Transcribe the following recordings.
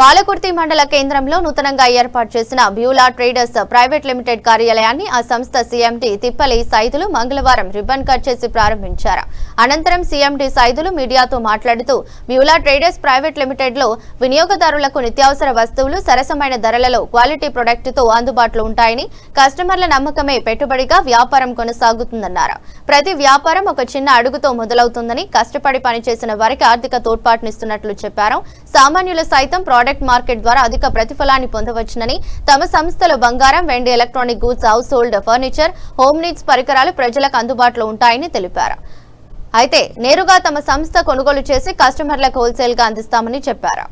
పాలకుర్తి మండల కేంద్రంలో నూతనంగా ఏర్పాటు చేసిన బ్యూలా ట్రేడర్స్ ప్రైవేట్ లిమిటెడ్ కార్యాలయాన్ని ఆ సంస్థ సీఎండీ తిప్పలి సైదులు మంగళవారం రిబ్బన్ కట్ చేసి ప్రారంభించారు. అనంతరం సీఎండీ సైదులు మీడియాతో మాట్లాడుతూ బ్యూలా ట్రేడర్స్ ప్రైవేట్ లిమిటెడ్ లో వినియోగదారులకు నిత్యావసర వస్తువులు సరసమైన ధరలలో క్వాలిటీ ప్రొడక్ట్ తో అందుబాటులో ఉంటాయని, కస్టమర్ల నమ్మకమే పెట్టుబడిగా వ్యాపారం కొనసాగుతుందన్నారు. ప్రతి వ్యాపారం ఒక చిన్న అడుగుతో మొదలవుతుందని, కష్టపడి పనిచేసిన వారికి ఆర్థిక తోడ్పాటునిస్తున్నట్లు చెప్పారు. సామాన్యులు సైతం ప్రోడక్ట్ మార్కెట్ ద్వారా అధిక ప్రతిఫలాన్ని పొందవచ్చునని, తమ సంస్థలో బంగారం, వెండి, electronic goods, house hold furniture, home needs పరికరాలు ప్రజలకు అందుబాటులో ఉంటాయని తెలిపారు. అయితే నేరుగా తమ సంస్థ కొనుగోలు చేసి కస్టమర్లకు హోల్సేల్ గా అందిస్తామని చెప్పారు.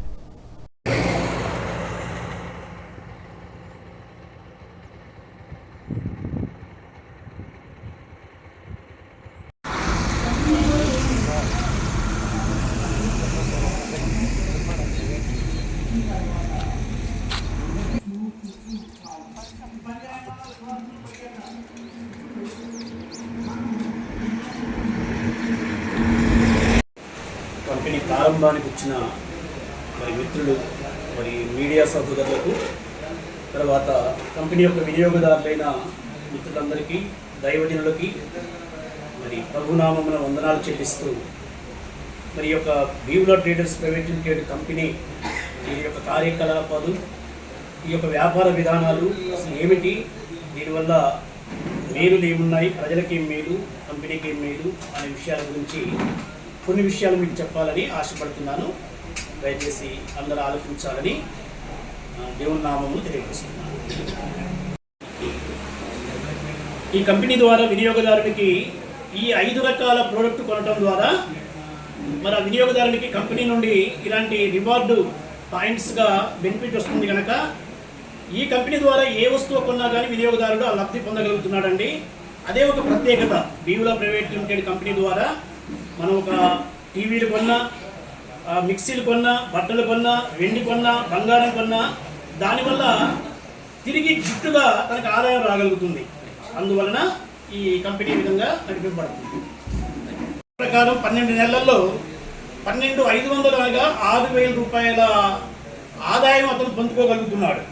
కంపెనీ ప్రారంభానికి వచ్చిన మిత్రులు, మీడియా సహోదరులకు, తర్వాత కంపెనీ యొక్క వినియోగదారులైన మిత్రులందరికీ, దైవజనులకి ప్రభునామమున వందనాలు చెల్లిస్తూ ఈ యొక్క Beulah traders private limited company దీని యొక్క కార్యకలాపాలు, ఈ యొక్క వ్యాపార విధానాలు అసలు ఏమిటి, దీనివల్ల మేలు ఏమున్నాయి, ప్రజలకి ఏం మేలు, కంపెనీకి ఏం మేలు అనే విషయాల గురించి కొన్ని విషయాలు మీకు చెప్పాలని ఆశపడుతున్నాను. దయచేసి అందరూ ఆలోచించాలని దేవుని నామమును తెలియజేస్తున్నాను. ఈ కంపెనీ ద్వారా వినియోగదారునికి ఈ 5 రకాల ప్రోడక్ట్ కొనడం ద్వారా ఆ వినియోగదారునికి కంపెనీ నుండి ఇలాంటి రివార్డు పాయింట్స్గా బెనిఫిట్ వస్తుంది కనుక ఈ కంపెనీ ద్వారా ఏ వస్తువు కొన్నా కానీ వినియోగదారుడు ఆ లబ్ధి పొందగలుగుతున్నాడండి. అదే ఒక ప్రత్యేకత. బ్యూలా ప్రైవేట్ లిమిటెడ్ కంపెనీ ద్వారా మనం ఒక టీవీలు కొన్నా, మిక్సీలు కొన్నా, బట్టలు కొన్నా, వెండి కొన్నా, బంగారం కొన్నా దానివల్ల తిరిగి గిఫ్ట్గా తనకు ఆదాయం రాగలుగుతుంది. అందువలన ఈ కంపెనీ విధంగా నడిపించబడుతుంది. ప్రకారం 12 నెలల్లో 12,500 అనగా 6,000 రూపాయల ఆదాయం అతను పొందుకోగలుగుతున్నాడు.